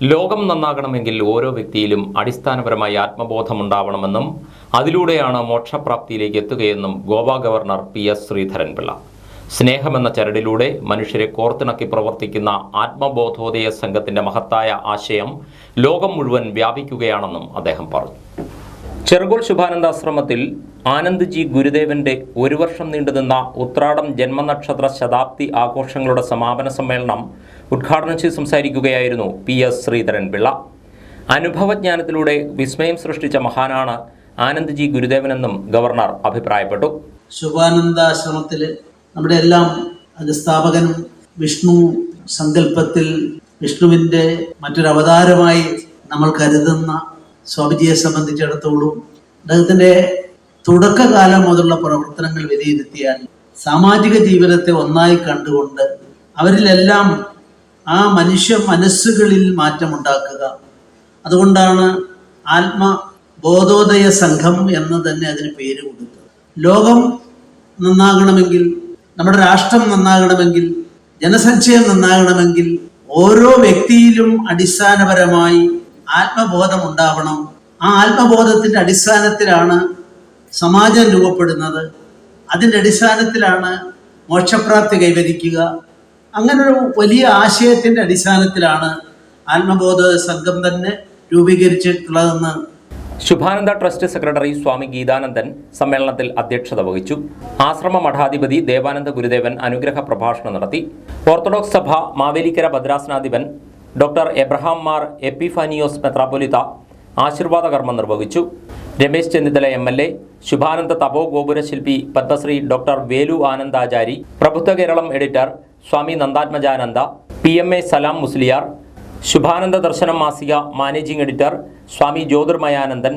ലോകം നന്നാകണമെങ്കിൽ ഓരോ വ്യക്തിയിലും അടിസ്ഥാനപരമായി ആത്മബോധമുണ്ടാവണമെന്നും അതിലൂടെയാണ് മോക്ഷപ്രാപ്തിയിലേക്ക് എത്തുകയെന്നും ഗോവ ഗവർണർ PS ശ്രീധരൻപിള്ള. സ്നേഹമെന്ന ചരടിലൂടെ മനുഷ്യരെ കോർത്തിണക്കി പ്രവർത്തിക്കുന്ന ആത്മബോധോദയ സംഘത്തിന്റെ മഹത്തായ ആശയം ലോകം മുഴുവൻ വ്യാപിക്കുകയാണെന്നും അദ്ദേഹം പറഞ്ഞു. ചെറുകോൾ ശുഭാനന്ദാശ്രമത്തിൽ ആനന്ദ്ജി ഗുരുദേവന്റെ ഒരു വർഷം നീണ്ടുനിന്ന ഉത്രാടം ജന്മനക്ഷത്ര ശതാബ്ദി ആഘോഷങ്ങളുടെ സമാപന സമ്മേളനം ഉദ്ഘാടനം ചെയ്ത് സംസാരിക്കുകയായിരുന്നു PS ശ്രീധരൻപിള്ള. അനുഭവജ്ഞാനത്തിലൂടെ വിസ്മയം സൃഷ്ടിച്ച മഹാനാണ് ആനന്ദ്ജി ഗുരുദേവനെന്നും ഗവർണർ അഭിപ്രായപ്പെട്ടു. ശുഭാനന്ദാശ്രമത്തിൽ നമ്മുടെ എല്ലാം അതിൻ്റെ സ്ഥാപകനും വിഷ്ണു സങ്കല്പത്തിൽ വിഷ്ണുവിൻ്റെ മറ്റൊരവതാരമായി നമ്മൾ കരുതുന്ന സ്വാമിജിയെ സംബന്ധിച്ചിടത്തോളം അദ്ദേഹത്തിൻ്റെ തുടക്കകാലം മുതലുള്ള പ്രവർത്തനങ്ങൾ വിലയിരുത്തിയാൽ സാമാജിക ജീവിതത്തെ ഒന്നായി കണ്ടുകൊണ്ട് അവരിലെല്ലാം ആ മനുഷ്യ മനസ്സുകളിൽ മാറ്റമുണ്ടാക്കുക. അതുകൊണ്ടാണ് ആത്മബോധോദയ സംഘം എന്ന് തന്നെ അതിന് പേര് കൊടുത്തത്. ലോകം നന്നാകണമെങ്കിൽ, നമ്മുടെ രാഷ്ട്രം നന്നാകണമെങ്കിൽ, ജനസഞ്ചയം നന്നാകണമെങ്കിൽ ഓരോ വ്യക്തിയിലും അടിസ്ഥാനപരമായി ആത്മബോധം ഉണ്ടാവണം. ആ ആത്മബോധത്തിൻ്റെ അടിസ്ഥാനത്തിലാണ് സമാജം രൂപപ്പെടുന്നത്. അതിൻ്റെ അടിസ്ഥാനത്തിലാണ് മോക്ഷപ്രാപ്തി കൈവരിക്കുക. അങ്ങനൊരു വലിയ ആശയത്തിൻ്റെ അടിസ്ഥാനത്തിലാണ് ആത്മബോധ സംഘം തന്നെ രൂപീകരിച്ചിട്ടുള്ളതെന്ന് ശുഭാനന്ദ ട്രസ്റ്റ് സെക്രട്ടറി സ്വാമി ഗീതാനന്ദൻ സമ്മേളനത്തിൽ അധ്യക്ഷത വഹിച്ചു. ആശ്രമ മഠാധിപതി ദേവാനന്ദ ഗുരുദേവൻ അനുഗ്രഹ പ്രഭാഷണം നടത്തി. ഓർത്തഡോക്സ് സഭ മാവേലിക്കര ഭദ്രാസനാധിപൻ ഡോക്ടർ എബ്രഹാം മാർ എപ്പിഫാനിയോസ് മെത്രാപ്പൊലിത്ത ആശീർവാദ കർമ്മം നിർവഹിച്ചു. രമേശ് ചെന്നിത്തല MLA, ശുഭാനന്ദ തപോ ഗോപുര ശില്പി പത്മശ്രീ ഡോക്ടർ വേലു ആനന്ദാചാരി, പ്രബുദ്ധ കേരളം എഡിറ്റർ സ്വാമി നന്ദാത്മജാനന്ദ, PMA സലാം മുസ്ലിയാർ, ശുഭാനന്ദ ദർശനം മാസിക മാനേജിംഗ് എഡിറ്റർ സ്വാമി ജ്യോതിർമയാനന്ദൻ,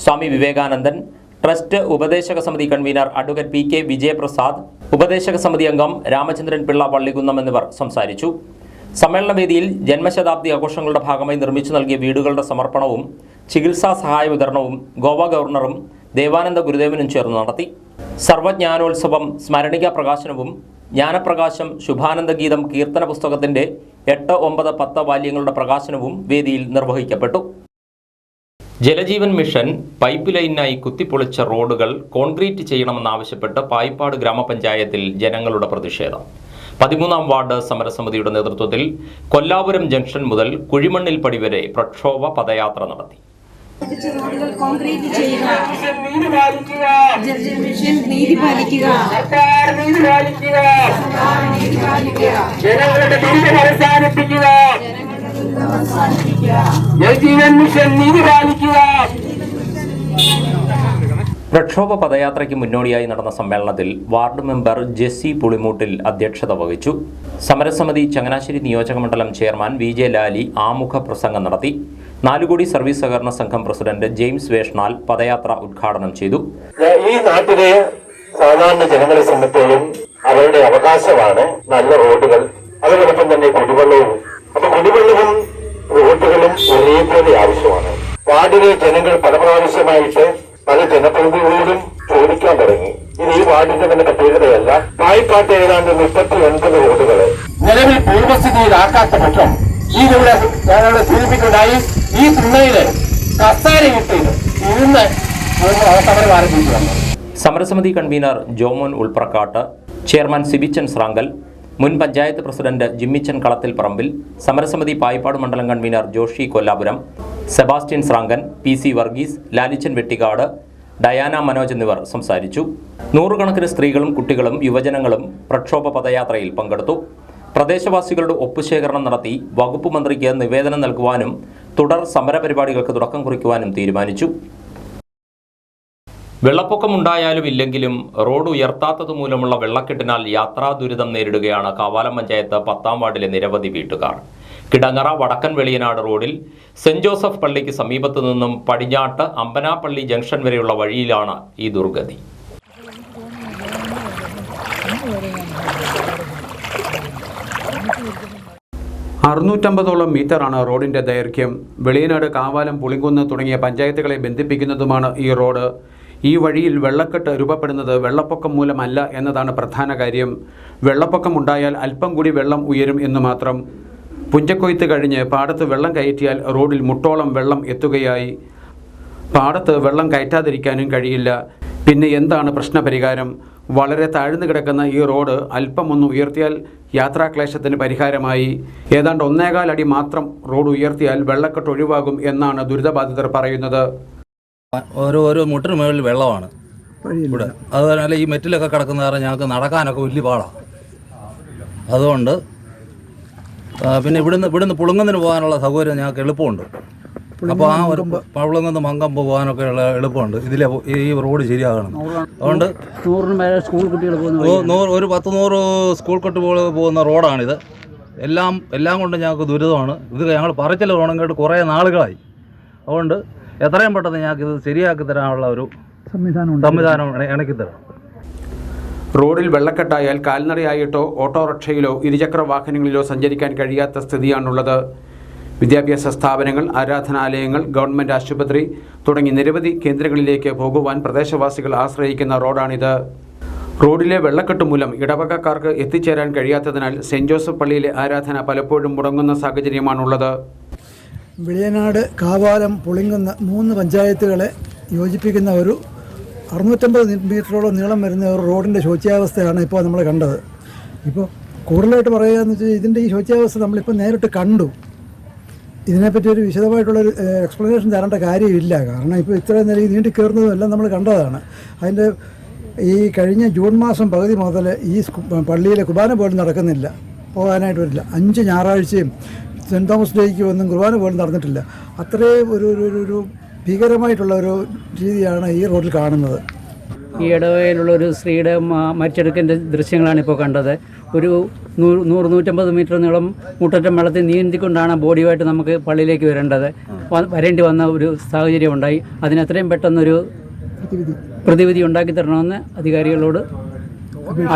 സ്വാമി വിവേകാനന്ദൻ, ട്രസ്റ്റ് ഉപദേശക സമിതി കൺവീനർ അഡ്വക്കേറ്റ് PK വിജയപ്രസാദ്, ഉപദേശക സമിതി അംഗം രാമചന്ദ്രൻ പിള്ള വള്ളികുന്നം എന്നിവർ സംസാരിച്ചു. സമ്മേളനവേദിയിൽ ജന്മശതാബ്ദി ആഘോഷങ്ങളുടെ ഭാഗമായി നിർമ്മിച്ചു നൽകിയ വീടുകളുടെ സമർപ്പണവും ചികിത്സാ സഹായ വിതരണവും ഗോവ ഗവർണറും ദേവാനന്ദ ഗുരുദേവനും ചേർന്ന് നടത്തി. സർവജ്ഞാനോത്സവം സ്മരണിക പ്രകാശനവും ജ്ഞാനപ്രകാശം ശുഭാനന്ദ ഗീതം കീർത്തന പുസ്തകത്തിന്റെ 8, 9, 10 വാല്യങ്ങളുടെ പ്രകാശനവും വേദിയിൽ നിർവഹിക്കപ്പെട്ടു. ജലജീവൻ മിഷൻ പൈപ്പ് ലൈനിനായി കുത്തിപ്പൊളിച്ച റോഡുകൾ കോൺക്രീറ്റ് ചെയ്യണമെന്നാവശ്യപ്പെട്ട് പായിപ്പാട് ഗ്രാമപഞ്ചായത്തിൽ ജനങ്ങളുടെ പ്രതിഷേധം. 13ാം വാർഡ് സമരസമിതിയുടെ നേതൃത്വത്തിൽ കൊല്ലാപുരം ജംഗ്ഷൻ മുതൽ കുഴിമണ്ണിൽ പടി വരെ പ്രക്ഷോഭ പദയാത്ര നടത്തി. പ്രക്ഷോഭ പദയാത്രയ്ക്ക് മുന്നോടിയായി നടന്ന സമ്മേളനത്തിൽ വാർഡ് മെമ്പർ ജെസ്സി പുളിമൂട്ടിൽ അധ്യക്ഷത വഹിച്ചു. സമരസമിതി ചങ്ങനാശ്ശേരി നിയോജകമണ്ഡലം ചെയർമാൻ VJ ലാലി ആമുഖ പ്രസംഗം നടത്തി. 4 കോടി സർവീസ് സഹകരണ സംഘം പ്രസിഡന്റ് ജെയിംസ് വേഷ്ണാൽ പദയാത്ര ഉദ്ഘാടനം ചെയ്തു. ഈ നാട്ടിലെ സാധാരണ ജനങ്ങളെ സംബന്ധിച്ചോളം അവരുടെ അവകാശമാണ് നല്ല റോഡുകൾ, അതോടൊപ്പം തന്നെ കുടിവെള്ളവും. അപ്പൊ കുടിവെള്ളവും റോഡുകളും ഒരേപോലെ ആവശ്യമാണ്. വാർഡിലെ ജനങ്ങൾ പല പ്രാവശ്യമായിട്ട് പല ജനപ്രതിനിധികളോടും ചോദിക്കാൻ തുടങ്ങി. ഇത് ഈ വാർഡിന്റെ തന്നെ പ്രത്യേകതയല്ല. പായിപ്പാട്ട് ഏതാണ്ട് 39 റോഡുകൾ നിലവിൽ പൂർവ്വസ്ഥിതിയിലാക്കാത്ത പക്ഷം ഇതിവിടെ ഞങ്ങളുടെ സൂചിപ്പിക്കുണ്ടായി. ഈ തുണയില് കസാര കിട്ടിയത് ഇന്ന് സമരം ആരംഭിച്ചു. സമരസമിതി കൺവീനർ ജോമോൻ ഉൾപ്രക്കാട്ട്, ചെയർമാൻ സിബിച്ചൻ സ്രാങ്കൽ, മുൻ പഞ്ചായത്ത് പ്രസിഡന്റ് ജിമ്മിച്ചൻ കളത്തിൽ പറമ്പിൽ, സമരസമിതി പായിപ്പാട് മണ്ഡലം convener Joshi Kollapuram, Sebastian Srankan, PC Varghese, Lalichan Vettikkad, Diana Manoj എന്നിവർ സംസാരിച്ചു. 100 കണക്കിന് സ്ത്രീകളും കുട്ടികളും യുവജനങ്ങളും പ്രക്ഷോഭ പദയാത്രയിൽ പങ്കെടുത്തു. പ്രദേശവാസികളുടെ ഒപ്പുശേഖരണം നടത്തി വകുപ്പ് മന്ത്രിക്ക് നിവേദനം നൽകുവാനും തുടർ സമരപരിപാടികൾക്ക് തുടക്കം കുറിക്കുവാനും തീരുമാനിച്ചു. വെള്ളപ്പൊക്കമുണ്ടായാലും ഇല്ലെങ്കിലും റോഡ് ഉയർത്താത്തത് മൂലമുള്ള വെള്ളക്കെട്ടിനാൽ യാത്രാ ദുരിതം നേരിടുകയാണ് കാവാലം പഞ്ചായത്ത് 10ാം വാർഡിലെ നിരവധി വീട്ടുകാർ. കിടങ്ങറ വടക്കൻ വെളിയനാട് റോഡിൽ സെന്റ് ജോസഫ് പള്ളിക്ക് സമീപത്തു നിന്നും പടിഞ്ഞാട്ട് അമ്പനാപ്പള്ളി ജംഗ്ഷൻ വരെയുള്ള വഴിയിലാണ് ഈ ദുർഗതി. 650ഓളം മീറ്ററാണ് റോഡിൻ്റെ ദൈർഘ്യം. വെളിയനാട്, കാവാലം, പുളിങ്കുന്ന് തുടങ്ങിയ പഞ്ചായത്തുകളെ ബന്ധിപ്പിക്കുന്നതുമാണ് ഈ റോഡ്. ഈ വഴിയിൽ വെള്ളക്കെട്ട് രൂപപ്പെടുന്നത് വെള്ളപ്പൊക്കം മൂലമല്ല എന്നതാണ് പ്രധാന കാര്യം. വെള്ളപ്പൊക്കം ഉണ്ടായാൽ അല്പം കൂടി വെള്ളം ഉയരും എന്ന് മാത്രം. പുഞ്ചക്കൊയ്ത്ത് കഴിഞ്ഞ് പാടത്ത് വെള്ളം കയറ്റിയാൽ റോഡിൽ മുട്ടോളം വെള്ളം എത്തുകയായി. പാടത്ത് വെള്ളം കയറ്റാതിരിക്കാനും കഴിയില്ല. പിന്നെ എന്താണ് പ്രശ്നപരിഹാരം? വളരെ താഴ്ന്നു കിടക്കുന്ന ഈ റോഡ് അല്പമൊന്ന് ഉയർത്തിയാൽ യാത്രാക്ലേശത്തിന് പരിഹാരമായി. ഏതാണ്ട് 1.25 അടി മാത്രം റോഡ് ഉയർത്തിയാൽ വെള്ളക്കെട്ട് ഒഴിവാകും എന്നാണ് ദുരിതബാധിതർ പറയുന്നത്. ഓരോ മുട്ടിന് മുകളിൽ വെള്ളമാണ് ഇവിടെ. അതുപോലെ ഈ മെറ്റിലൊക്കെ കിടക്കുന്ന കാരണം ഞങ്ങൾക്ക് നടക്കാനൊക്കെ വലിയ പാടാണ്. അതുകൊണ്ട് പിന്നെ ഇവിടുന്ന് പുളുങ്ങുന്നതിന് പോകാനുള്ള സൗകര്യം ഞങ്ങൾക്ക് എളുപ്പമുണ്ട്. അപ്പോൾ ആ ഒരു പുളുങ്ങുന്ന മങ്കം പോകാനൊക്കെ ഉള്ള എളുപ്പമുണ്ട്. ഇതിലെ ഈ റോഡ് ശരിയാകണം. അതുകൊണ്ട് 100 സ്കൂൾ കുട്ടികൾ ഒരു 100 സ്കൂൾ കുട്ടികൾ പോകുന്ന റോഡാണിത്. എല്ലാം കൊണ്ട് ഞങ്ങൾക്ക് ദുരിതമാണ്. ഇത് ഞങ്ങൾ പറച്ചിൽ വേണമെങ്കിൽ കുറേ നാളുകളായി. അതുകൊണ്ട് എത്രയും പെട്ടെന്ന് ഞങ്ങൾക്ക് ഇത് ശരിയാക്കി തരാനുള്ള ഒരു സംവിധാനം ഇണക്കി തരാം. റോഡിൽ വെള്ളക്കെട്ടായാൽ കാൽനടയായിട്ടോ ഓട്ടോറിക്ഷയിലോ ഇരുചക്ര വാഹനങ്ങളിലോ സഞ്ചരിക്കാൻ കഴിയാത്ത സ്ഥിതിയാണുള്ളത്. വിദ്യാഭ്യാസ സ്ഥാപനങ്ങൾ, ആരാധനാലയങ്ങൾ, ഗവൺമെൻറ് ആശുപത്രി തുടങ്ങി നിരവധി കേന്ദ്രങ്ങളിലേക്ക് പോകുവാൻ പ്രദേശവാസികൾ ആശ്രയിക്കുന്ന റോഡാണിത്. റോഡിലെ വെള്ളക്കെട്ട് മൂലം ഇടവകക്കാർക്ക് എത്തിച്ചേരാൻ കഴിയാത്തതിനാൽ സെൻറ് ജോസഫ് പള്ളിയിലെ ആരാധന പലപ്പോഴും മുടങ്ങുന്ന സാഹചര്യമാണുള്ളത്. വെളിയനാട്, കാവാലം, പുളിങ്കുന്ന് 3 പഞ്ചായത്തുകളെ യോജിപ്പിക്കുന്ന ഒരു 650 മീറ്ററോളം നീളം വരുന്ന ഒരു റോഡിൻ്റെ ശോച്യാവസ്ഥയാണ് ഇപ്പോൾ നമ്മൾ കണ്ടത്. ഇപ്പോൾ കൂടുതലായിട്ട് പറയുക എന്ന് വെച്ചാൽ ഇതിൻ്റെ ഈ ശോച്യാവസ്ഥ നമ്മളിപ്പോൾ നേരിട്ട് കണ്ടു. ഇതിനെപ്പറ്റി ഒരു വിശദമായിട്ടുള്ളൊരു എക്സ്പ്ലനേഷൻ തരേണ്ട കാര്യമില്ല. കാരണം ഇപ്പോൾ ഇത്രയും നേരം നീട്ടി കയറുന്നതും എല്ലാം നമ്മൾ കണ്ടതാണ്. അതിൻ്റെ ഈ കഴിഞ്ഞ ജൂൺ മാസം പകുതി മുതൽ ഈ പള്ളിയിലെ കുർബാന പോലും നടക്കുന്നില്ല, പോകാനായിട്ട് വരില്ല. 5 ഞായറാഴ്ചയും സെൻറ്റ് തോമസ് ഡേയ്ക്ക് ഒന്നും കുർബാന പോലും നടന്നിട്ടില്ല. അത്രയും ഒരു ഭീകരമായിട്ടുള്ള ഒരു രീതിയാണ് ഈ റോഡിൽ കാണുന്നത്. ഈ ഇടവകയിലുള്ള ഒരു സ്ത്രീയുടെ മരിച്ചെടുക്കിൻ്റെ ദൃശ്യങ്ങളാണ് ഇപ്പോൾ കണ്ടത്. ഒരു 100-150 മീറ്റർ നീളം മുട്ടറ്റം വെള്ളത്തിൽ നീന്തിക്കൊണ്ടാണ് ബോഡിയുമായിട്ട് നമുക്ക് പള്ളിയിലേക്ക് വരേണ്ടി വന്ന ഒരു സാഹചര്യം ഉണ്ടായി. അതിനെത്രയും പെട്ടെന്നൊരു പ്രതിവിധി ഉണ്ടാക്കി തരണമെന്ന് അധികാരികളോട്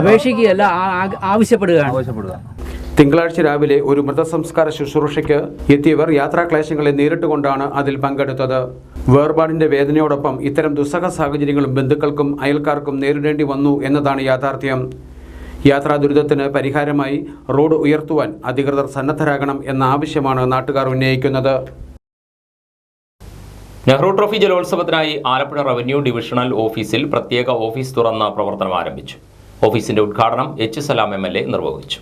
അപേക്ഷിക്കുകയല്ല, ആവശ്യപ്പെടുക. തിങ്കളാഴ്ച രാവിലെ ഒരു മൃതസംസ്കാര ശുശ്രൂഷയ്ക്ക് എത്തിയവർ യാത്രാക്ലേശങ്ങളെ നേരിട്ടുകൊണ്ടാണ് അതിൽ പങ്കെടുത്തത്. വേർപാടിന്റെ വേദനയോടൊപ്പം ഇത്തരം ദുസ്സഹ സാഹചര്യങ്ങളും ബന്ധുക്കൾക്കും അയൽക്കാർക്കും നേരിടേണ്ടി വന്നു എന്നതാണ് യാഥാർത്ഥ്യം. യാത്രാ ദുരിതത്തിന് പരിഹാരമായി റോഡ് ഉയർത്തുവാൻ അധികൃതർ സന്നദ്ധരാകണം എന്ന ആവശ്യമാണ് നാട്ടുകാർ ഉന്നയിക്കുന്നത്. നെഹ്റു ട്രോഫി ജലോത്സവത്തിനായി ആലപ്പുഴ റവന്യൂ ഡിവിഷണൽ ഓഫീസിൽ പ്രത്യേക ഓഫീസ് തുറന്ന പ്രവർത്തനം ആരംഭിച്ചു. ഓഫീസിന്റെ ഉദ്ഘാടനം H. സലാം MLA നിർവഹിച്ചു.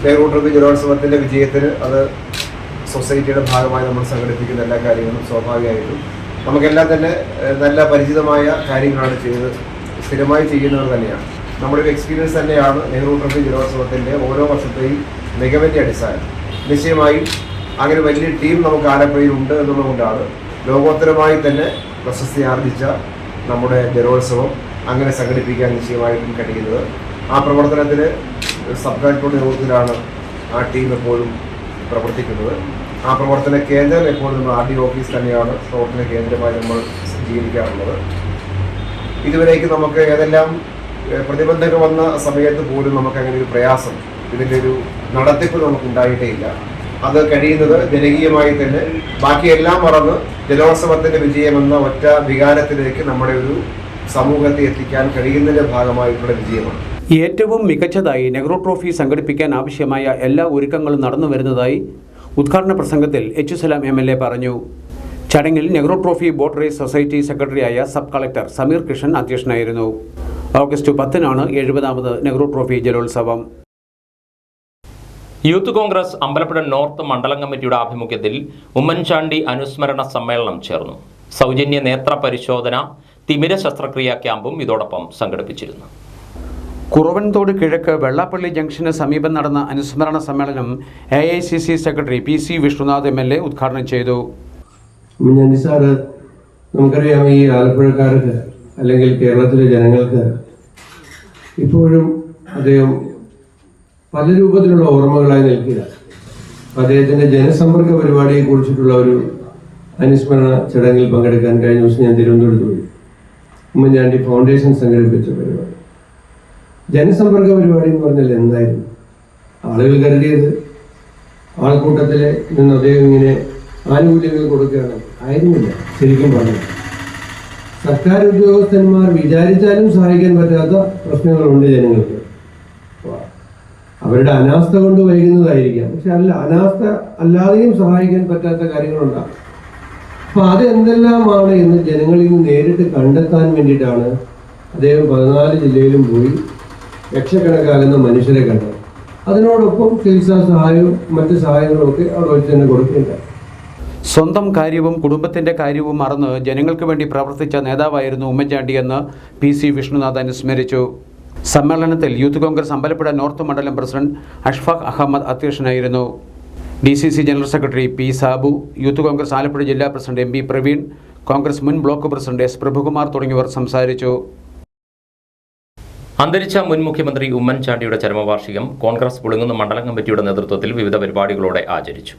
നെഹ്റു ട്രോഫി ജലോത്സവത്തിൻ്റെ വിജയത്തിന് അത് സൊസൈറ്റിയുടെ ഭാഗമായി നമ്മൾ സംഘടിപ്പിക്കുന്ന എല്ലാ കാര്യങ്ങളും സ്വാഭാവികമായിട്ടും നമുക്കെല്ലാം തന്നെ നല്ല പരിചിതമായ കാര്യങ്ങളാണ് സ്ഥിരമായി ചെയ്യുന്നവർ തന്നെയാണ്. നമ്മുടെ ഒരു എക്സ്പീരിയൻസ് തന്നെയാണ് നെഹ്റു ട്രോഫി ജലോത്സവത്തിൻ്റെ ഓരോ വർഷത്തെയും മികവിൻ്റെ അടിസ്ഥാനം. നിശ്ചയമായും അങ്ങനെ വലിയ ടീം നമുക്ക് ആലപ്പുഴയിൽ ഉണ്ട് എന്നുള്ളതുകൊണ്ടാണ് ലോകോത്തരമായി തന്നെ പ്രശസ്തി ആർജിച്ച നമ്മുടെ ജലോത്സവം അങ്ങനെ സംഘടിപ്പിക്കാൻ നിശ്ചയമായിട്ടും കഴിയുന്നത്. ആ പ്രവർത്തനത്തിന് സബ് കളക്ടറുടെ നേതൃത്വത്തിലാണ് ആ ടീം എപ്പോഴും പ്രവർത്തിക്കുന്നത്. ആ പ്രവർത്തന കേന്ദ്രം എപ്പോഴും RD ഓഫീസ് തന്നെയാണ് പ്രവർത്തന കേന്ദ്രമായി നമ്മൾ ജീവിക്കാറുള്ളത്. ഇതുവരേക്ക് നമുക്ക് ഏതെല്ലാം പ്രതിബന്ധങ്ങൾ വന്ന സമയത്ത് പോലും നമുക്ക് അങ്ങനെ ഒരു പ്രയാസം, ഇതിൻ്റെ ഒരു നടത്തിപ്പ് നമുക്കുണ്ടായിട്ടേ ഇല്ല. അത് കഴിയുന്നത് ജനകീയമായി തന്നെ ബാക്കിയെല്ലാം മറന്ന് ജലോത്സവത്തിൻ്റെ വിജയമെന്ന ഒറ്റ വികാരത്തിലേക്ക് നമ്മുടെ ഒരു സമൂഹത്തെ എത്തിക്കാൻ കഴിയുന്നതിൻ്റെ ഭാഗമായിട്ടുള്ള വിജയമാണ്. ഏറ്റവും മികച്ചതായി നെഹ്റു ട്രോഫി സംഘടിപ്പിക്കാൻ ആവശ്യമായ എല്ലാ ഒരുക്കങ്ങളും നടന്നു വരുന്നതായി ഉദ്ഘാടന പ്രസംഗത്തിൽ H. സലാം MLA പറഞ്ഞു. ചടങ്ങിൽ Nehru trophy boat race society സെക്രട്ടറിയായ സബ് കളക്ടർ സമീർ കൃഷ്ണൻ അധ്യക്ഷനായിരുന്നു. ഓഗസ്റ്റ് 10-നാണ് 70ാമത് നെഹ്റു ട്രോഫി ജലോത്സവം. യൂത്ത് കോൺഗ്രസ് അമ്പലപ്പുഴ നോർത്ത് മണ്ഡലം കമ്മിറ്റിയുടെ ആഭിമുഖ്യത്തിൽ ഉമ്മൻചാണ്ടി അനുസ്മരണ സമ്മേളനം ചേർന്നു. സൗജന്യ നേത്ര പരിശോധന, തിമിര ശസ്ത്രക്രിയാ ക്യാമ്പും ഇതോടൊപ്പം സംഘടിപ്പിച്ചിരുന്നു. കുറവൻതോട് കിഴക്ക് വെള്ളാപ്പള്ളി ജംഗ്ഷന് സമീപം നടന്ന അനുസ്മരണ സമ്മേളനം AICC secretary PC Vishnunath MLA ഉദ്ഘാടനം ചെയ്തു. ഉമ്മൻചാണ്ടി സാറ് നമുക്കറിയാം, ഈ ആലപ്പുഴക്കാർക്ക് അല്ലെങ്കിൽ കേരളത്തിലെ ജനങ്ങൾക്ക് ഇപ്പോഴും അദ്ദേഹം പല രൂപത്തിലുള്ള ഓർമ്മകളായി നിൽക്കുക. അദ്ദേഹത്തിൻ്റെ ജനസമ്പർക്ക പരിപാടിയെ കുറിച്ചിട്ടുള്ള ഒരു അനുസ്മരണ ചടങ്ങിൽ പങ്കെടുക്കാൻ കഴിഞ്ഞ ദിവസം ഞാൻ തിരുവനന്തപുരത്ത് പോയി. ഉമ്മൻചാണ്ടി ഫൗണ്ടേഷൻ സംഘടിപ്പിച്ച പരിപാടി, ജനസമ്പർക്ക പരിപാടി എന്ന് പറഞ്ഞാൽ എന്തായിരുന്നു? ആളുകൾ കരുതിയത് ആൾക്കൂട്ടത്തിൽ നിന്ന് അദ്ദേഹം ഇങ്ങനെ ആനുകൂല്യങ്ങൾ കൊടുക്കുകയാണ്. ആയിരുന്നില്ല. ശരിക്കും പറഞ്ഞു, സർക്കാർ ഉദ്യോഗസ്ഥന്മാർ വിചാരിച്ചാലും സഹായിക്കാൻ പറ്റാത്ത പ്രശ്നങ്ങളുണ്ട് ജനങ്ങൾക്ക്. അവരുടെ അനാസ്ഥ കൊണ്ട് വൈകുന്നതായിരിക്കാം. പക്ഷെ അനാസ്ഥ അല്ലാതെയും സഹായിക്കാൻ പറ്റാത്ത കാര്യങ്ങളുണ്ടാകും. അപ്പൊ അതെന്തെല്ലാമാണ് എന്ന് ജനങ്ങളിൽ നിന്ന് നേരിട്ട് കണ്ടെത്താൻ വേണ്ടിയിട്ടാണ് അദ്ദേഹം 14 ജില്ലയിലും പോയി ലക്ഷക്കണക്കാകുന്ന മനുഷ്യരെ കണ്ടത്. അതിനോടൊപ്പം ചികിത്സാ സഹായവും മറ്റ് സഹായങ്ങളും ഒക്കെ അവിടെ വെച്ച് തന്നെ കൊടുക്കുന്നുണ്ട്. സ്വന്തം കാര്യവും കുടുംബത്തിൻ്റെ കാര്യവും മറന്ന് ജനങ്ങൾക്ക് വേണ്ടി പ്രവർത്തിച്ച നേതാവായിരുന്നു ഉമ്മൻചാണ്ടിയെന്ന് PC വിഷ്ണുനാഥ് അനുസ്മരിച്ചു. സമ്മേളനത്തിൽ യൂത്ത് കോൺഗ്രസ് അമ്പലപ്പുഴ നോർത്ത് മണ്ഡലം പ്രസിഡന്റ് അഷ്ഫാഖ് അഹമ്മദ് അധ്യക്ഷനായിരുന്നു. DCC general secretary P Sabu, youth Congress Alappuzha ജില്ലാ പ്രസിഡന്റ് MB പ്രവീൺ, കോൺഗ്രസ് മുൻ ബ്ലോക്ക് പ്രസിഡന്റ് S പ്രഭുകുമാർ തുടങ്ങിയവർ സംസാരിച്ചു. അന്തരിച്ച മുൻ മുഖ്യമന്ത്രി ഉമ്മൻചാണ്ടിയുടെ ചരമവാർഷികം കോൺഗ്രസ് പുളിങ്ങുന്ന് മണ്ഡലം കമ്മിറ്റിയുടെ നേതൃത്വത്തിൽ വിവിധ പരിപാടികളോടെ ആചരിച്ചു.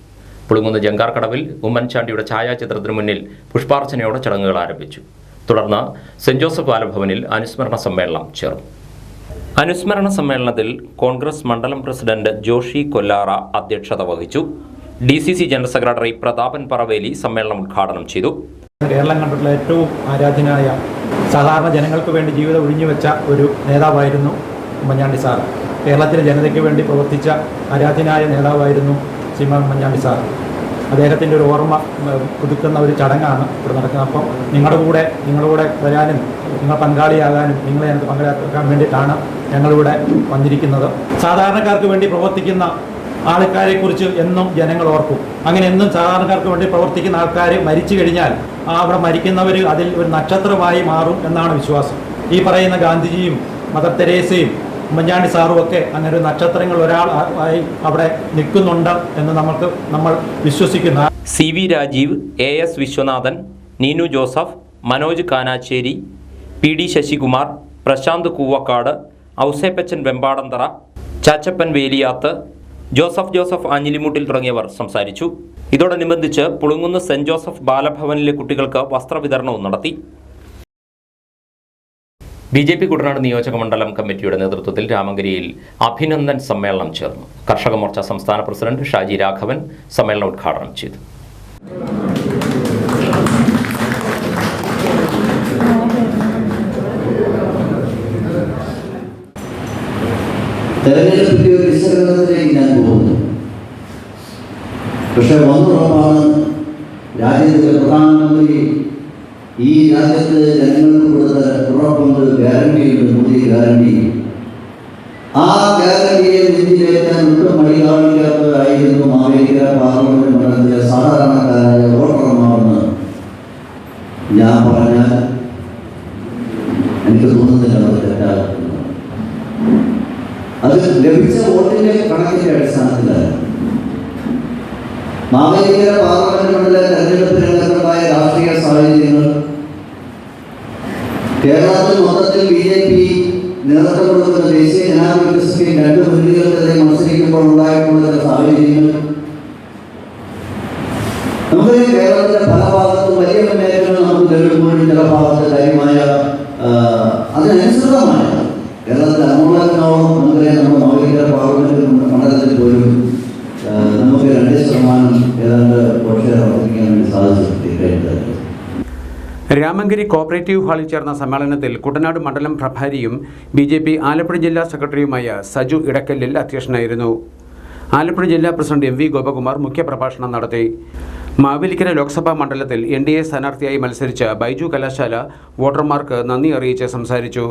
പുളിങ്ങുന്ന് ജങ്കാർക്കടവിൽ ഉമ്മൻചാണ്ടിയുടെ ഛായാചിത്രത്തിന് മുന്നിൽ പുഷ്പാർച്ചനയോടെ ചടങ്ങുകൾ ആരംഭിച്ചു. തുടർന്ന് സെന്റ് ജോസഫ് ബാലഭവനിൽ അനുസ്മരണ സമ്മേളനം ചേർന്നു. അനുസ്മരണ സമ്മേളനത്തിൽ കോൺഗ്രസ് മണ്ഡലം പ്രസിഡന്റ് ജോഷി കൊല്ലാറ അധ്യക്ഷത വഹിച്ചു. DCC ജനറൽ സെക്രട്ടറി പ്രതാപൻ പറവേലി സമ്മേളനം ഉദ്ഘാടനം ചെയ്തു. കേരളം കണ്ടിട്ടുള്ള ഏറ്റവും ആരാധ്യനായ സാധാരണ ജനങ്ങൾക്ക് വേണ്ടി ജീവിതം ഒഴിഞ്ഞുവെച്ച ഒരു നേതാവായിരുന്നു ഉമ്മൻചാണ്ടി സാർ. കേരളത്തിലെ ജനതയ്ക്ക് വേണ്ടി പ്രവർത്തിച്ച ആരാധ്യനായ നേതാവായിരുന്നു ശ്രീമാൻ ഉമ്മൻചാണ്ടി സാർ. അദ്ദേഹത്തിൻ്റെ ഒരു ഓർമ്മ പുതുക്കുന്ന ഒരു ചടങ്ങാണ് ഇവിടെ നടക്കുന്നത്. അപ്പം നിങ്ങളുടെ കൂടെ വരാനും നിങ്ങൾ പങ്കാളിയാകാനും നിങ്ങളെ ഞങ്ങൾക്ക് പങ്കാളിയാക്കാൻ വേണ്ടിയിട്ടാണ് ഞങ്ങളിവിടെ വന്നിരിക്കുന്നത്. സാധാരണക്കാർക്ക് വേണ്ടി പ്രവർത്തിക്കുന്ന ആൾക്കാരെക്കുറിച്ച് എന്നും ജനങ്ങൾ ഓർക്കും. അങ്ങനെ എന്നും സാധാരണക്കാർക്ക് വേണ്ടി പ്രവർത്തിക്കുന്ന ആൾക്കാർ മരിച്ചു കഴിഞ്ഞാൽ അവിടെ മരിക്കുന്നവർ അതിൽ ഒരു നക്ഷത്രമായി മാറും എന്നാണ് വിശ്വാസം. ഈ പറയുന്ന ഗാന്ധിജിയും മദർ തെരേസയും ഉമ്മൻചാണ്ടി സാറും ഒക്കെ അങ്ങനെ ഒരു നക്ഷത്രങ്ങൾ ഒരാളായി അവിടെ നിൽക്കുന്നുണ്ട് എന്ന് നമ്മൾ വിശ്വസിക്കുന്നു. CV Rajeev, AS Viswanathan, Neenu Joseph, Manoj Kanachery, PD Sasikumar, Prasanth Koovakkad, Ouseppachan Vempadanthara, Chachappan Veliyath, Joseph Anjilimuttil തുടങ്ങിയവർ സംസാരിച്ചു. ഇതോടനുബന്ധിച്ച് പുളിങ്ങുന്ന് സെന്റ് ജോസഫ് ബാലഭവനിലെ കുട്ടികൾക്ക് വസ്ത്രവിതരണവും നടത്തി. BJP കുട്ടനാട് നിയോജക മണ്ഡലം കമ്മിറ്റിയുടെ നേതൃത്വത്തിൽ രാമങ്കരിയിൽ അഭിനന്ദൻ സമ്മേളനം ചേർന്നു. കർഷക മോർച്ച സംസ്ഥാന പ്രസിഡന്റ് ഷാജി രാഘവൻ സമ്മേളനം ഉദ്ഘാടനം ചെയ്തു. തെരഞ്ഞെടുപ്പിന്റെ ഒരു വിശകലനത്തിലേക്ക് ഞാൻ പോകുന്നു. പക്ഷെ ഒന്നുറപ്പാണ്, രാജ്യത്തിലെ പ്രധാനമന്ത്രി ഈ രാജ്യത്ത് ജനങ്ങൾക്ക് കൊടുത്ത ഉറപ്പുണ്ട്, ഗ്യാരണ്ടിയുണ്ട്, മോദി ഗ്യാരണ്ടി. ആ ഗ്യാരണ്ടിയെ നെഞ്ചിലേറ്റാൻ ഒട്ടും മടികാണിക്കാത്തതായിരുന്നു മാവേലിക്കര പാർലമെന്റ് മണ്ഡലത്തിലെ സാധാരണക്കാരായ വോട്ടർമാരെന്ന് ഞാൻ പറഞ്ഞാൽ എനിക്ക് തോന്നുന്നില്ല അത് തെറ്റാകുന്നു. അത് ലഭിച്ച വോട്ടിന്റെ കണക്കിന്റെ അടിസ്ഥാനത്തിലാണ്. മാവേലിക്കര പാർലമെന്റ് മണ്ഡല തെരഞ്ഞെടുപ്പ് രംഗത്തുണ്ടായ രാഷ്ട്രീയ സാഹചര്യങ്ങൾ കേരളത്തിൽ മൊത്തത്തിൽ BJP നേതൃത്വം കൊടുക്കുന്ന ദേശീയ ജനാധിപത്യ സഖ്യം 2 മുന്നണികൾക്കെതിരെ മത്സരിക്കുമ്പോൾ ഉണ്ടായിട്ടുള്ള ചില സാഹചര്യങ്ങൾ നമുക്ക് കേരളത്തിലെ പല ഭാഗത്തും വലിയ മുന്നേറ്റങ്ങൾ നമുക്ക് നേരിടുമ്പോഴും ചില ഭാഗത്ത് കാര്യമായ അതിനനുസൃതമായ കേരളത്തിലെ അമൂലത്തിനോളം നമുക്കറിയാം. നമ്മുടെ മാവേലിക്കര പാർലമെന്റ് മണ്ഡലത്തിൽ പോലും നമുക്ക് 2% ഏതാണ്ട് വോട്ട് വർദ്ധിപ്പിക്കാൻ വേണ്ടി സാധിച്ചിട്ടുണ്ട്. രാമങ്കരി കോപ്പറേറ്റീവ് ഹാളിൽ ചേർന്ന സമ്മേളനത്തിൽ കുട്ടനാട് മണ്ഡലം പ്രഭാരിയും BJP ആലപ്പുഴ ജില്ലാ സെക്രട്ടറിയുമായ സജു ഇടക്കല്ലിൽ അധ്യക്ഷനായിരുന്നു. ആലപ്പുഴ ജില്ലാ പ്രസിഡന്റ് MV ഗോപകുമാർ മുഖ്യപ്രഭാഷണം നടത്തി. മാവേലിക്കര ലോക്സഭാ മണ്ഡലത്തിൽ NDA സ്ഥാനാർത്ഥിയായി മത്സരിച്ച ബൈജു കലാശാല വോട്ടർമാർക്ക് നന്ദി അറിയിച്ച് സംസാരിച്ചു.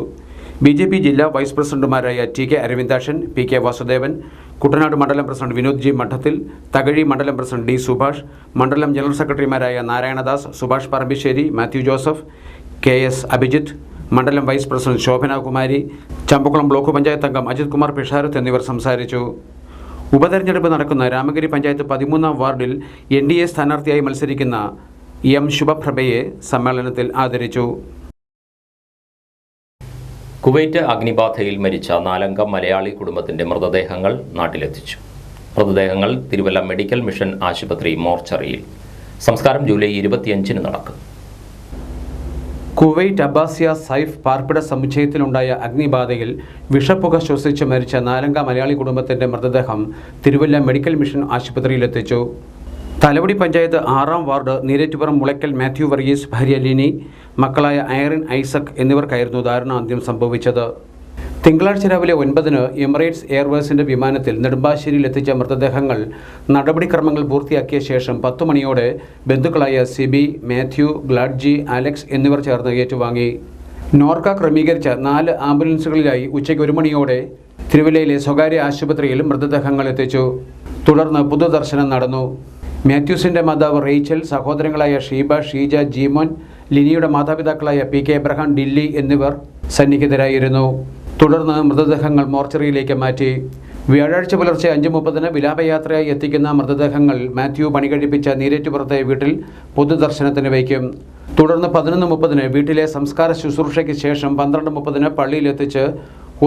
BJP ജില്ലാ വൈസ് പ്രസിഡന്റുമാരായ TK അരവിന്ദാക്ഷൻ, PK വാസുദേവൻ, കുട്ടനാട് മണ്ഡലം പ്രസിഡന്റ് വിനോദ് G മഠത്തിൽ, തകഴി മണ്ഡലം പ്രസിഡന്റ് D സുഭാഷ്, മണ്ഡലം ജനറൽ സെക്രട്ടറിമാരായ നാരായണദാസ്, സുഭാഷ് പറമ്പിശ്ശേരി, മാത്യു ജോസഫ്, KS അഭിജിത്ത്, മണ്ഡലം vice president Shobhana Kumari, Champakkulam block panchayat അംഗം അജിത് കുമാർ പിഷാരത്ത് എന്നിവർ സംസാരിച്ചു. ഉപതെരഞ്ഞെടുപ്പ് നടക്കുന്ന രാമങ്കരി പഞ്ചായത്ത് 13-ാം വാർഡിൽ NDA സ്ഥാനാർത്ഥിയായി മത്സരിക്കുന്ന M ശുഭപ്രഭയെ സമ്മേളനത്തിൽ ആദരിച്ചു. കുവൈറ്റ് അഗ്നിബാധയിൽ മരിച്ച 4-അംഗ മലയാളി കുടുംബത്തിന്റെ മൃതദേഹങ്ങൾ നാട്ടിലെത്തിച്ചു. മൃതദേഹങ്ങൾ തിരുവല്ല മെഡിക്കൽ മിഷൻ ആശുപത്രി മോർച്ചറിയിൽ. സംസ്കാരം ജൂലൈ 25-ന് നടക്കും. കുവൈറ്റ് അബ്ബാസിയ സൈഫ് പാർപ്പിട സമുച്ചയത്തിലുണ്ടായ അഗ്നിബാധയിൽ വിഷപ്പുക ശ്വസിച്ച് മരിച്ച 4-അംഗ മലയാളി കുടുംബത്തിന്റെ മൃതദേഹം തിരുവല്ല മെഡിക്കൽ മിഷൻ ആശുപത്രിയിലെത്തിച്ചു. തലവടി പഞ്ചായത്ത് 6-ാം വാർഡ് നീരേറ്റുപുറം മുളയ്ക്കൽ മാത്യു വർഗീസ്, ഭാര്യ ലിനി, മക്കളായ ഐറിൻ ഐസക് എന്നിവർക്കായിരുന്നു ദാരുണാന്ത്യം സംഭവിച്ചത്. തിങ്കളാഴ്ച രാവിലെ 9-ന് എമിറേറ്റ്സ് എയർവേസിൻ്റെ വിമാനത്തിൽ നെടുമ്പാശ്ശേരിയിൽ എത്തിച്ച മൃതദേഹങ്ങൾ നടപടിക്രമങ്ങൾ പൂർത്തിയാക്കിയ ശേഷം 10 മണിയോടെ ബന്ധുക്കളായ സിബി, മാത്യു, ഗ്ലാഡ്ജി, അലക്സ് എന്നിവർ ചേർന്ന് ഏറ്റുവാങ്ങി. നോർക്ക ക്രമീകരിച്ച 4 ആംബുലൻസുകളിലായി ഉച്ചയ്ക്ക് 1 മണിയോടെ തിരുവല്ലയിലെ സ്വകാര്യ ആശുപത്രിയിൽ മൃതദേഹങ്ങൾ എത്തിച്ചു. തുടർന്ന് പൊതുദർശനം നടന്നു. മാത്യൂസിൻ്റെ മാതാവ് റേച്ചൽ, സഹോദരങ്ങളായ ഷീബ, ഷീജ, ജീമോൻ, ലിനിയുടെ മാതാപിതാക്കളായ പി കെ എബ്രഹാം, ഡില്ലി എന്നിവർ സന്നിഹിതരായിരുന്നു. തുടർന്ന് മൃതദേഹങ്ങൾ മോർച്ചറിയിലേക്ക് മാറ്റി. വ്യാഴാഴ്ച പുലർച്ചെ 5:30-ന് വിലാപയാത്രയായി എത്തിക്കുന്ന മൃതദേഹങ്ങൾ മാത്യു പണി കഴിപ്പിച്ച നീരേറ്റുപുറത്തെ വീട്ടിൽ പൊതുദർശനത്തിന് വയ്ക്കും. തുടർന്ന് 11:30-ന് വീട്ടിലെ സംസ്കാര ശുശ്രൂഷയ്ക്ക് ശേഷം 12:30-ന് പള്ളിയിലെത്തിച്ച്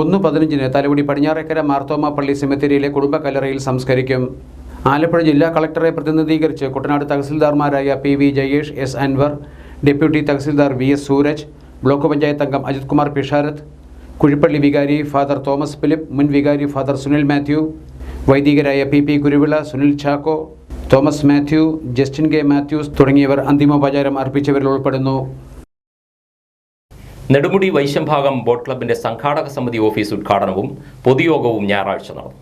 1:15-ന് തലവടി പടിഞ്ഞാറേക്കര മാർത്തോമ പള്ളി സെമിത്തേരിയിലെ കുടുംബ കല്ലറയിൽ സംസ്കരിക്കും. ആലപ്പുഴ ജില്ലാ കളക്ടറെ പ്രതിനിധീകരിച്ച് കുട്ടനാട് തഹസിൽദാർമാരായ P V Jayesh, S Anwar, deputy tahsildar V S Sooraj, block panchayat അംഗം അജിത് കുമാർ പിഷാരത്ത്, കുഴിപ്പള്ളി വികാരി ഫാദർ തോമസ് ഫിലിപ്പ്, മുൻ വികാരി ഫാദർ സുനിൽ മാത്യു, വൈദികരായ P P Kuruvila, Sunil Chacko, Thomas Mathew, Justin K Mathews തുടങ്ങിയവർ അന്തിമോപചാരം അർപ്പിച്ചവരിൽ ഉൾപ്പെടുന്നു. നെടുമുടി വൈശംഭാഗം ബോട്ട് ക്ലബിന്റെ സംഘാടക സമിതി ഓഫീസ് ഉദ്ഘാടനവും പൊതുയോഗവും ഞായറാഴ്ച നടന്നു.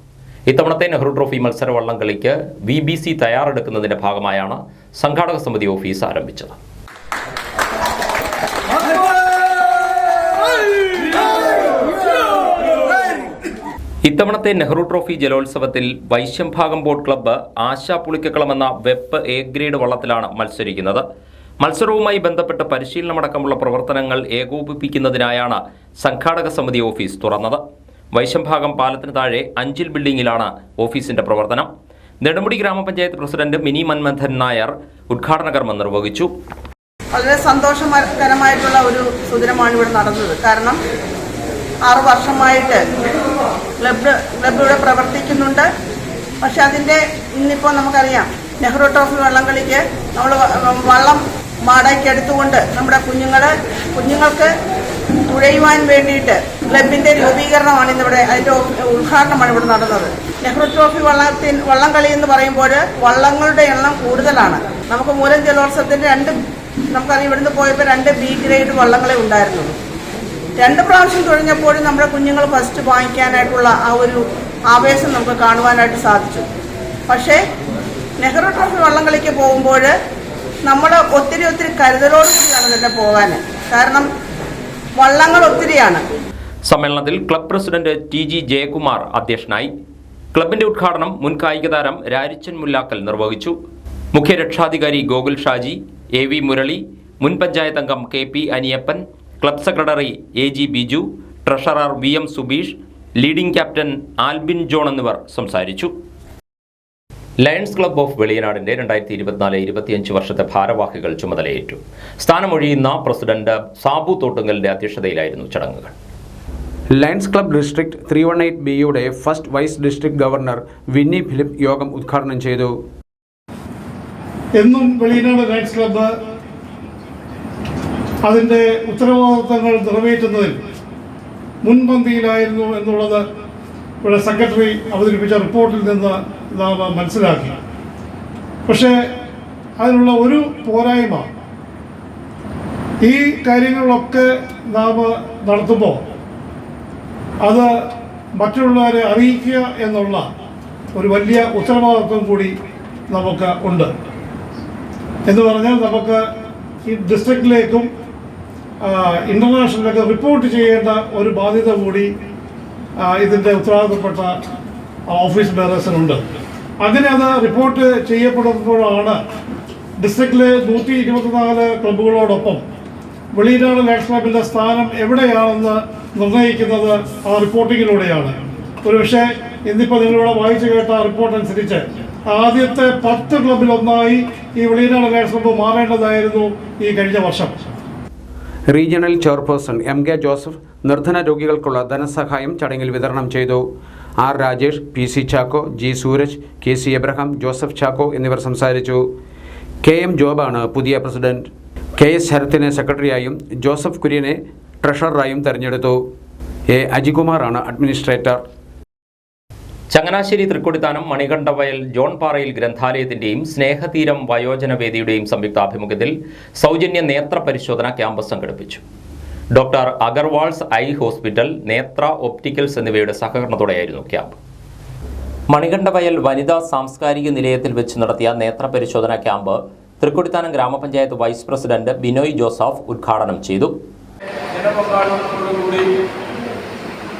ഇത്തവണത്തെ നെഹ്റു ട്രോഫി മത്സര വള്ളംകളിക്ക് VBC തയ്യാറെടുക്കുന്നതിന്റെ ഭാഗമായാണ് സംഘാടക സമിതി ഓഫീസ് ആരംഭിച്ചത്. ഇത്തവണത്തെ നെഹ്റു ട്രോഫി ജലോത്സവത്തിൽ വൈശംഭാഗം ബോട്ട് ക്ലബ്ബ് ആശാ പുളിക്കക്കളം എന്ന വെപ്പ് A ഗ്രേഡ് വള്ളത്തിലാണ് മത്സരിക്കുന്നത്. മത്സരവുമായി ബന്ധപ്പെട്ട് പരിശീലനമടക്കമുള്ള പ്രവർത്തനങ്ങൾ ഏകോപിപ്പിക്കുന്നതിനായാണ് സംഘാടക സമിതി ഓഫീസ് തുറന്നത്. വൈശംഭാഗം പാലത്തിന് താഴെ 5 ബിൽഡിംഗിലാണ് ഓഫീസിന്റെ പ്രവർത്തനം. നെടുമുടി ഗ്രാമപഞ്ചായത്ത് പ്രസിഡന്റ് മിനി മന്മഥൻ നായർ ഉദ്ഘാടന കർമ്മം നിർവഹിച്ചു. വളരെ സന്തോഷകരമായിട്ടുള്ള ഒരു സുദിനമാണ് ഇവിടെ നടന്നത്. കാരണം 6 വർഷമായിട്ട് ക്ലബ് ഇവിടെ പ്രവർത്തിക്കുന്നുണ്ട്. പക്ഷെ അതിൻ്റെ ഇന്നിപ്പോൾ നമുക്കറിയാം, നെഹ്റു ട്രോഫി വള്ളംകളിക്ക് നമ്മൾ വള്ളം വാടകയ്ക്ക് എടുത്തുകൊണ്ട് നമ്മുടെ കുഞ്ഞുങ്ങൾക്ക് തുഴയുവാൻ വേണ്ടിയിട്ട് ക്ലബിൻ്റെ രൂപീകരണമാണ് ഇന്നിവിടെ, അതിൻ്റെ ഉദ്ഘാടനമാണ് ഇവിടെ നടന്നത്. നെഹ്റു ട്രോഫി വള്ളംകളി എന്ന് പറയുമ്പോൾ വള്ളങ്ങളുടെ എണ്ണം കൂടുതലാണ്. നമുക്ക് മൂലം ജലോത്സവത്തിൻ്റെ നമുക്കറിയാം, ഇവിടുന്ന് പോയപ്പോൾ 2 B ഗ്രേഡ് വള്ളങ്ങളെ ഉണ്ടായിരുന്നുള്ളൂ. 2 പ്രാവശ്യം തുഴഞ്ഞപ്പോഴും നമ്മുടെ കുഞ്ഞുങ്ങൾ ഫസ്റ്റ് വാങ്ങിക്കാനായിട്ടുള്ള ആ ഒരു ആവേശം നമുക്ക് കാണുവാനായിട്ട് സാധിച്ചു. പക്ഷേ നെഹ്റു ട്രോഫി വള്ളംകളിക്ക് പോകുമ്പോൾ നമ്മൾ ഒത്തിരി കരുതലോടുകൂടിയാണ് തന്നെ പോകാൻ. കാരണം വള്ളങ്ങൾ ഒത്തിരിയാണ്. സമ്മേളനത്തിൽ ക്ലബ് പ്രസിഡന്റ് TG ജയകുമാർ അധ്യക്ഷനായി. ക്ലബിന്റെ ഉദ്ഘാടനം മുൻ കായിക താരം രാരിച്ചൻ മുല്ലാക്കൽ നിർവഹിച്ചു. മുഖ്യ രക്ഷാധികാരി ഗോകുൽ ഷാജി, AV മുരളി, മുൻ പഞ്ചായത്ത് അംഗം KP Aniyappan, club secretary AG Biju, treasurer VM Subeesh, leading captain Albin John എന്നിവർ സംസാരിച്ചു. ലയൺസ് ക്ലബ്ബ് ഓഫ് വെളിയനാടിന്റെ 2024-25 വർഷത്തെ ഭാരവാഹികൾ ചുമതലയേറ്റു. സ്ഥാനമൊഴിയുന്ന പ്രസിഡന്റ് സാബു തോട്ടുങ്കലിന്റെ അധ്യക്ഷതയിലായിരുന്നു ചടങ്ങുകൾ. ലയൺസ് ക്ലബ്ബ് ഡിസ്ട്രിക്ട് 318Bയുടെ first vice district governor Winnie Philip യോഗം ഉദ്ഘാടനം ചെയ്തു. എന്നും വെളിയനാട് ലയൺസ് ക്ലബ്ബ് അതിൻ്റെ ഉത്തരവാദിത്തങ്ങൾ നിറവേറ്റുന്നതിൽ മുൻപന്തിയിലായിരുന്നു എന്നുള്ളത് ഇവിടെ സെക്രട്ടറി അവതരിപ്പിച്ച റിപ്പോർട്ടിൽ നിന്ന് നാം മനസ്സിലാക്കി. പക്ഷേ അതിനുള്ള ഒരു പോരായ്മ, ഈ കാര്യങ്ങളൊക്കെ നാം നടത്തുമ്പോൾ അത് മറ്റുള്ളവരെ അറിയിക്കുക എന്നുള്ള ഒരു വലിയ ഉത്തരവാദിത്വം കൂടി നമുക്ക് ഉണ്ട്. എന്ന് പറഞ്ഞാൽ നമുക്ക് ഈ ഡിസ്ട്രിക്റ്റിലേക്കും ഇൻ്റർനാഷണലിലൊക്കെ റിപ്പോർട്ട് ചെയ്യേണ്ട ഒരു ബാധ്യത കൂടി ഇതിൻ്റെ ഉത്തരവാദിത്തപ്പെട്ട ഓഫീസ് ബേറേഴ്സിനുണ്ട്. അങ്ങനെ അത് റിപ്പോർട്ട് ചെയ്യപ്പെടുമ്പോഴാണ് ഡിസ്ട്രിക്റ്റിലെ 124 ക്ലബ്ബുകളോടൊപ്പം വെളിയനാട് ലയൺസ് ക്ലബിൻ്റെ സ്ഥാനം എവിടെയാണെന്ന് നിർണ്ണയിക്കുന്നത് ആ റിപ്പോർട്ടിങ്ങിലൂടെയാണ്. ഒരുപക്ഷെ ഇന്നിപ്പോൾ നിങ്ങളിവിടെ വായിച്ചു കേട്ട റിപ്പോർട്ട് അനുസരിച്ച് ആദ്യത്തെ 10 ക്ലബിലൊന്നായി ഈ വെളിയനാട് ലയൺസ് ക്ലബ്ബ് മാറേണ്ടതായിരുന്നു ഈ കഴിഞ്ഞ വർഷം. റീജിയണൽ ചെയർപേഴ്സൺ MK ജോസഫ് നിർധന രോഗികൾക്കുള്ള ധനസഹായം ചടങ്ങിൽ വിതരണം ചെയ്തു. R Rajesh, PC Chacko, G Sooraj, KC Abraham, Joseph Chacko എന്നിവർ സംസാരിച്ചു. KM ജോബാണ് പുതിയ പ്രസിഡന്റ്. KS ശരത്തിനെ സെക്രട്ടറിയായും ജോസഫ് കുര്യനെ ട്രഷററായും തെരഞ്ഞെടുത്തു. A അജികുമാറാണ് അഡ്മിനിസ്ട്രേറ്റർ. ചങ്ങനാശ്ശേരി തൃക്കൊടിത്താനം മണികണ്ഠവയൽ ജോൺ പാറയിൽ ഗ്രന്ഥാലയത്തിന്റെയും സ്നേഹതീരം വയോജന വേദിയുടെയും സംയുക്താഭിമുഖ്യത്തിൽ സൗജന്യ നേത്ര പരിശോധന ക്യാമ്പ് സംഘടിപ്പിച്ചു. ഡോക്ടർ അഗർവാൾസ് ഐ ഹോസ്പിറ്റൽ, നേത്ര ഒപ്റ്റിക്കൽസ് എന്നിവയുടെ സഹകരണത്തോടെയായിരുന്നു ക്യാമ്പ്. മണികണ്ഠവയൽ വനിതാ സാംസ്കാരിക നിലയത്തിൽ വെച്ച് നടത്തിയ നേത്ര പരിശോധനാ ക്യാമ്പ് തൃക്കൊടിത്താനം ഗ്രാമപഞ്ചായത്ത് വൈസ് പ്രസിഡന്റ് ബിനോയ് ജോസഫ് ഉദ്ഘാടനം ചെയ്തു. ജനപങ്കാളിത്തത്തോടുകൂടി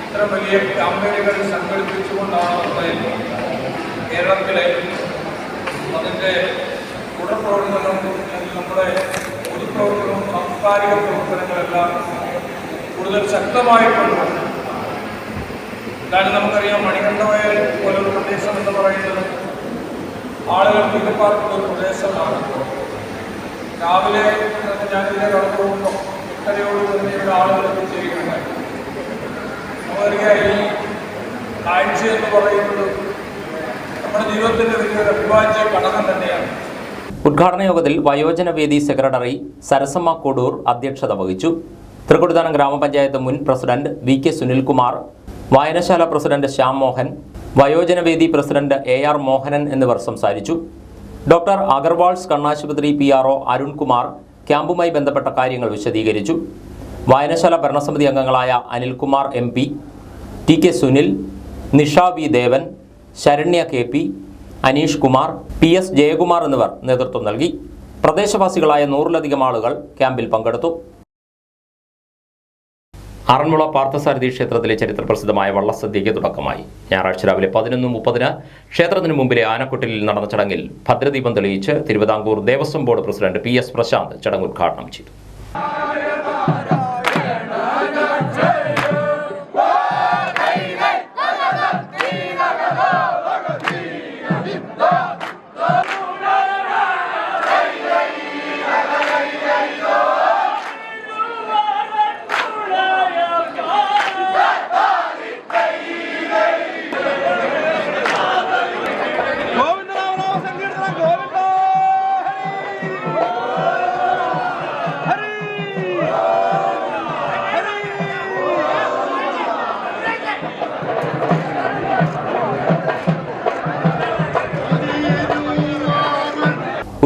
ഇത്ര വലിയ ക്യാമ്പയിനുകൾ സംഘടിപ്പിച്ചുകൊണ്ടാണ് കേരളത്തിലെ അതിൻ്റെ തുടർപ്രവർത്തനം, നമ്മുടെ പൊതുപ്രവർത്തനവും സാംസ്കാരിക പ്രവർത്തനങ്ങളെല്ലാം കൂടുതൽ ശക്തമായിട്ടുണ്ട്. കാരണം നമുക്കറിയാം, മണികണ്ഠവയൽ പോലൊരു പ്രദേശം എന്ന് പറയുന്നത് ആളുകൾ മികപ്പാർക്കുന്ന ഒരു പ്രദേശമാണ്. രാവിലെ ഞാനിതിനെ കടന്നു പോകുമ്പോൾ 8:30 തന്നെ ഇവിടെ ആളുകൾ എത്തിച്ചേരുകയുണ്ടായി. നമുക്കറിയാം, ഈ കാഴ്ച എന്ന് പറയുന്നത് നമ്മുടെ ജീവിതത്തിൻ്റെ വലിയൊരു അവിഭാജ്യ ഘടകം തന്നെയാണ്. ഉദ്ഘാടന യോഗത്തിൽ വയോജനവേദി സെക്രട്ടറി സരസമ്മ കൊടൂർ അധ്യക്ഷത വഹിച്ചു. തൃക്കൊടിത്താനം ഗ്രാമപഞ്ചായത്ത് മുൻ പ്രസിഡന്റ് VK സുനിൽകുമാർ, വായനശാല പ്രസിഡന്റ് ശ്യാം മോഹൻ, വയോജനവേദി പ്രസിഡന്റ് AR മോഹനൻ എന്നിവർ സംസാരിച്ചു. ഡോക്ടർ അഗർവാൾസ് കണ്ണാശുപത്രി PRO അരുൺകുമാർ ക്യാമ്പുമായി ബന്ധപ്പെട്ട കാര്യങ്ങൾ വിശദീകരിച്ചു. വായനശാല ഭരണസമിതി അംഗങ്ങളായ Anilkumar MP, TK Sunil, Nisha V ദേവൻ, ശരണ്യ KP, അനീഷ് കുമാർ, PS ജയകുമാർ എന്നിവർ നേതൃത്വം നൽകി. പ്രദേശവാസികളായ 100-ലധികം ആളുകൾ ക്യാമ്പിൽ പങ്കെടുത്തു. ആറന്മുള പാർത്ഥസാരഥി ക്ഷേത്രത്തിലെ ചരിത്രപ്രസിദ്ധമായ വള്ളസദ്യയ്ക്ക് തുടക്കമായി. ഞായറാഴ്ച രാവിലെ 11:30 ക്ഷേത്രത്തിന് മുമ്പിലെ ആനക്കൊട്ടിലിൽ നടന്ന ചടങ്ങിൽ ഭദ്രദീപം തെളിയിച്ച് Thiruvithamkoor Devaswom board president PS Prashanth ചടങ്ങ് ഉദ്ഘാടനം ചെയ്തു.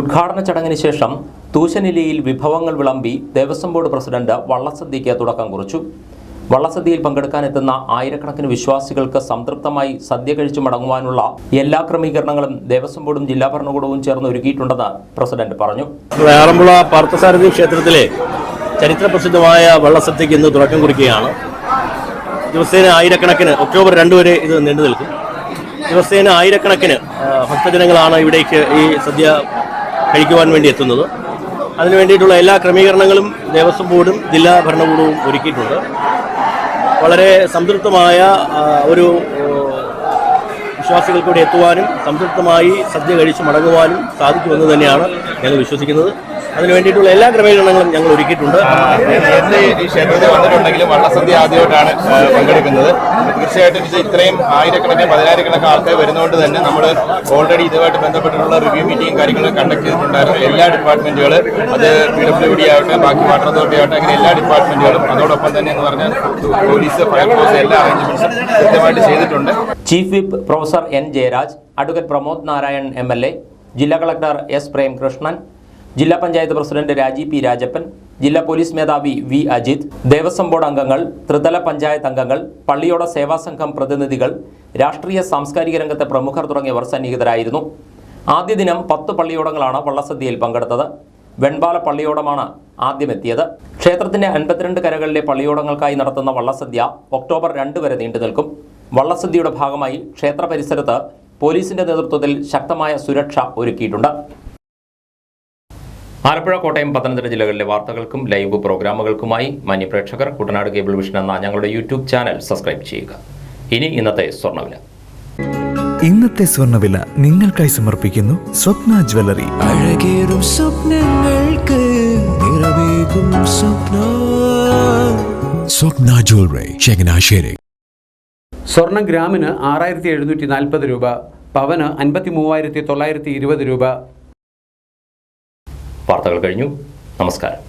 ഉദ്ഘാടന ചടങ്ങിന് ശേഷം തൂശനിലയിൽ വിഭവങ്ങൾ വിളമ്പി ദേവസ്വം ബോർഡ് പ്രസിഡന്റ് വള്ളസദ്യയ്ക്ക് തുടക്കം കുറിച്ചു. വള്ളസദ്യയിൽ പങ്കെടുക്കാനെത്തുന്ന ആയിരക്കണക്കിന് വിശ്വാസികൾക്ക് സംതൃപ്തമായി സദ്യ കഴിച്ചു മടങ്ങുവാനുള്ള എല്ലാ ക്രമീകരണങ്ങളും ദേവസ്വം ബോർഡും ജില്ലാ ഭരണകൂടവും ചേർന്ന് ഒരുക്കിയിട്ടുണ്ടെന്ന് പ്രസിഡന്റ് പറഞ്ഞു. ആറന്മുള പാർത്ഥസാരഥി ക്ഷേത്രത്തിലെ ചരിത്രപ്രസിദ്ധമായ വള്ളസദ്യയ്ക്ക് ഇന്ന് തുടക്കം കുറിക്കുകയാണ്. ദിവസേന ആയിരക്കണക്കിന്, ഒക്ടോബർ 2 വരെ ഇത് നീണ്ടു നിൽക്കും. ദിവസേന ആയിരക്കണക്കിന് ഭക്തജനങ്ങളാണ് ഇവിടേക്ക് ഈ സദ്യ കഴിക്കുവാൻ വേണ്ടി എത്തുന്നത്. അതിനു വേണ്ടിയിട്ടുള്ള എല്ലാ ക്രമീകരണങ്ങളും ദേവസ്വം ബോർഡും ജില്ലാ ഭരണകൂടവും ഒരുക്കിയിട്ടുണ്ട്. വളരെ സംതൃപ്തമായ ഒരു വിശ്വാസികൾക്ക് ഇവിടെ എത്തുവാനും സംതൃപ്തമായി സദ്യ കഴിച്ച് മടങ്ങുവാനും സാധിക്കുമെന്ന് തന്നെയാണ് ഞങ്ങൾ വിശ്വസിക്കുന്നത്. അതിനു വേണ്ടിയിട്ടുള്ള എല്ലാ ക്രമീകരണങ്ങളും ഞങ്ങൾ ഒരുക്കിയിട്ടുണ്ട്. നേരത്തെ ഈ ക്ഷേത്രത്തിൽ വന്നിട്ടുണ്ടെങ്കിലും വള്ളസദ്യ ആദ്യമായിട്ടാണ് പങ്കെടുക്കുന്നത്. തീർച്ചയായിട്ടും ഇത് ഇത്രയും ആയിരക്കണക്കിന് 10,000-കണക്കിന് ആൾക്കാർ വരുന്നതുകൊണ്ട് തന്നെ നമ്മൾ ഓൾറെഡി ഇതുമായിട്ട് ബന്ധപ്പെട്ടിട്ടുള്ള റിവ്യൂ മീറ്റിംഗ് കാര്യങ്ങൾ കണ്ടക്ട് ചെയ്തിട്ടുണ്ടായിരുന്നു. എല്ലാ ഡിപ്പാർട്ട്മെന്റുകൾ, അത് PWD ആവട്ടെ, ബാക്കി വാട്ടർ അതോറിറ്റി ആവട്ടെ, അങ്ങനെ എല്ലാ ഡിപ്പാർട്ട്മെന്റുകളും അതോടൊപ്പം തന്നെ എന്ന് പറഞ്ഞാൽ പോലീസ്, ഫയർഫോഴ്സ് എല്ലാ അറേഞ്ച്മെന്റ്സും കൃത്യമായിട്ട് ചെയ്തിട്ടുണ്ട്. Chief whip professor N Jayaraj, advocate Pramod Narayan MLA, ജില്ലാ കളക്ടർ S പ്രേംകൃഷ്ണൻ, ജില്ലാ പഞ്ചായത്ത് പ്രസിഡന്റ് രാജീവ് P രാജപ്പൻ, ജില്ലാ പോലീസ് മേധാവി V അജിത്, ദേവസ്വം ബോർഡ് അംഗങ്ങൾ, ത്രിതല പഞ്ചായത്ത് അംഗങ്ങൾ, പള്ളിയോട സേവാ സംഘം പ്രതിനിധികൾ, രാഷ്ട്രീയ സാംസ്കാരിക രംഗത്തെ പ്രമുഖർ തുടങ്ങിയവർ സന്നിഹിതരായിരുന്നു. ആദ്യ ദിനം 10 പള്ളിയോടങ്ങളാണ് വള്ളസദ്യയിൽ പങ്കെടുത്തത്. വെൺപാല പള്ളിയോടമാണ് ആദ്യമെത്തിയത്. ക്ഷേത്രത്തിന്റെ 52 കരകളിലെ പള്ളിയോടങ്ങൾക്കായി നടത്തുന്ന വള്ളസദ്യ ഒക്ടോബർ 2 വരെ നീണ്ടു നിൽക്കും. വള്ളസദ്യയുടെ ഭാഗമായി ക്ഷേത്ര പരിസരത്ത് പോലീസിന്റെ നേതൃത്വത്തിൽ ശക്തമായ സുരക്ഷ ഒരുക്കിയിട്ടുണ്ട്. ആലപ്പുഴ, കോട്ടയം, പത്തനംതിട്ട ജില്ലകളിലെ വാർത്തകൾക്കും ലൈവ് പ്രോഗ്രാമുകൾക്കുമായി മാന്യപ്രേക്ഷകർ കുട്ടനാട് കേബിൾ വിഷൻ എന്ന ഞങ്ങളുടെ യൂട്യൂബ് ചാനൽ സബ്സ്ക്രൈബ് ചെയ്യുക. ഇനി ഇന്നത്തെ സ്വർണ്ണവില. ഇന്നത്തെ സ്വർണ്ണവില നിങ്ങൾക്കായി സമർപ്പിക്കുന്നു സ്വപ്ന ജ്വല്ലറി. അഴകേറും സ്വപ്നങ്ങൾക്ക് നിറവേകും സ്വപ്ന ജ്വല്ലറി, ചങ്ങനാശ്ശേരി. സ്വർണം ഗ്രാമിന് 6,740 രൂപ, പവന് 53,920 രൂപ. വാർത്തകൾ കഴിഞ്ഞു. നമസ്കാരം.